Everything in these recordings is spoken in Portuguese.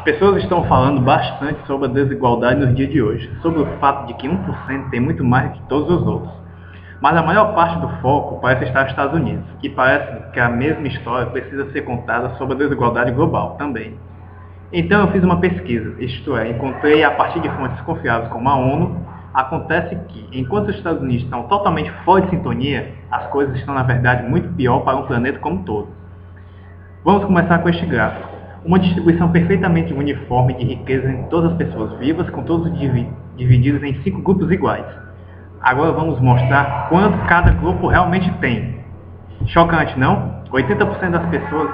pessoas estão falando bastante sobre a desigualdade nos dias de hoje, sobre o fato de que 1% tem muito mais que todos os outros. Mas a maior parte do foco parece estar nos Estados Unidos, e parece que a mesma história precisa ser contada sobre a desigualdade global também. Então eu fiz uma pesquisa, isto é, encontrei a partir de fontes confiáveis como a ONU. Acontece que, enquanto os Estados Unidos estão totalmente fora de sintonia, as coisas estão na verdade muito pior para o planeta como um todo. Vamos começar com este gráfico. Uma distribuição perfeitamente uniforme de riqueza em todas as pessoas vivas, com todos divididos em 5 grupos iguais. Agora vamos mostrar quanto cada grupo realmente tem. Chocante, não? 80% das pessoas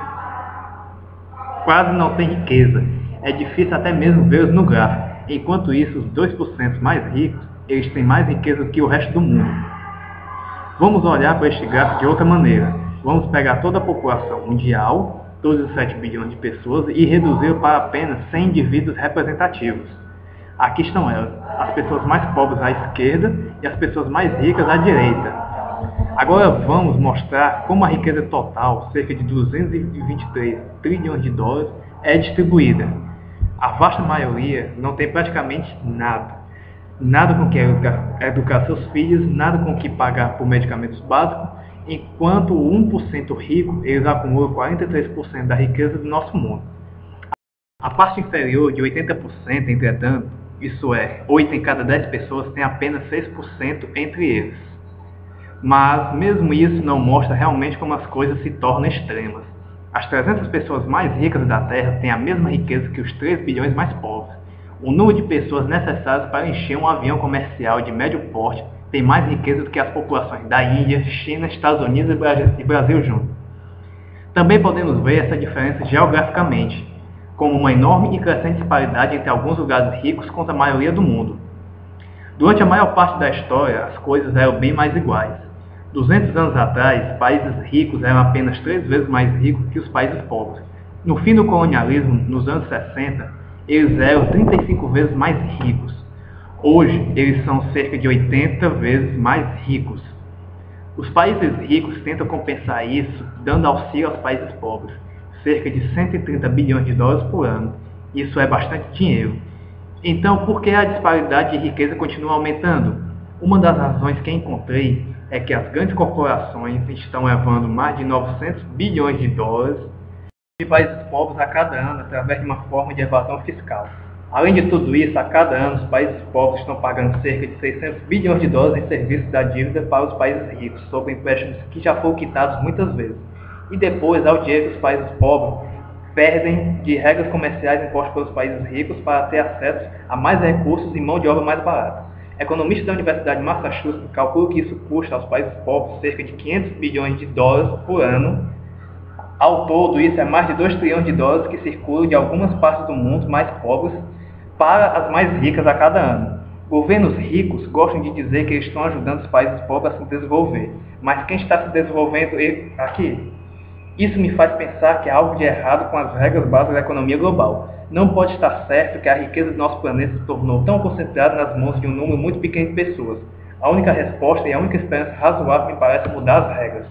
quase não têm riqueza. É difícil até mesmo vê-los no gráfico. Enquanto isso, os 2% mais ricos, eles têm mais riqueza do que o resto do mundo. Vamos olhar para este gráfico de outra maneira. Vamos pegar toda a população mundial, todos os 7 bilhões de pessoas, e reduzir para apenas 100 indivíduos representativos. Aqui estão elas, as pessoas mais pobres à esquerda e as pessoas mais ricas à direita. Agora vamos mostrar como a riqueza total, cerca de 223 trilhões de dólares, é distribuída. A vasta maioria não tem praticamente nada. Nada com que educar seus filhos, nada com que pagar por medicamentos básicos, enquanto o 1% rico, eles acumulam 43% da riqueza do nosso mundo. A parte inferior de 80%, entretanto, isso é, 8 em cada 10 pessoas tem apenas 6% entre eles. Mas mesmo isso não mostra realmente como as coisas se tornam extremas. As 300 pessoas mais ricas da Terra têm a mesma riqueza que os 3 bilhões mais pobres. O número de pessoas necessárias para encher um avião comercial de médio porte tem mais riqueza do que as populações da Índia, China, Estados Unidos e Brasil juntos. Também podemos ver essa diferença geograficamente, como uma enorme e crescente disparidade entre alguns lugares ricos contra a maioria do mundo. Durante a maior parte da história, as coisas eram bem mais iguais. 200 anos atrás, países ricos eram apenas 3 vezes mais ricos que os países pobres. No fim do colonialismo, nos anos 60, eles eram 35 vezes mais ricos. Hoje, eles são cerca de 80 vezes mais ricos. Os países ricos tentam compensar isso dando auxílio aos países pobres, cerca de 130 bilhões de dólares por ano. Isso é bastante dinheiro. Então, por que a disparidade de riqueza continua aumentando? Uma das razões que encontrei é que as grandes corporações estão levando mais de 900 bilhões de dólares de países pobres a cada ano através de uma forma de evasão fiscal. Além de tudo isso, a cada ano os países pobres estão pagando cerca de 600 bilhões de dólares em serviços da dívida para os países ricos, sobre empréstimos que já foram quitados muitas vezes. E depois, ao dinheiro que os países pobres perdem de regras comerciais impostas pelos países ricos para ter acesso a mais recursos e mão de obra mais barata. Economistas da Universidade de Massachusetts calculam que isso custa aos países pobres cerca de 500 bilhões de dólares por ano. Ao todo, isso é mais de 2 trilhões de dólares que circulam de algumas partes do mundo mais pobres para as mais ricas a cada ano. Governos ricos gostam de dizer que eles estão ajudando os países pobres a se desenvolver, mas quem está se desenvolvendo aqui? Isso me faz pensar que há algo de errado com as regras básicas da economia global. Não pode estar certo que a riqueza do nosso planeta se tornou tão concentrada nas mãos de um número muito pequeno de pessoas. A única resposta e a única esperança razoável me parece mudar as regras.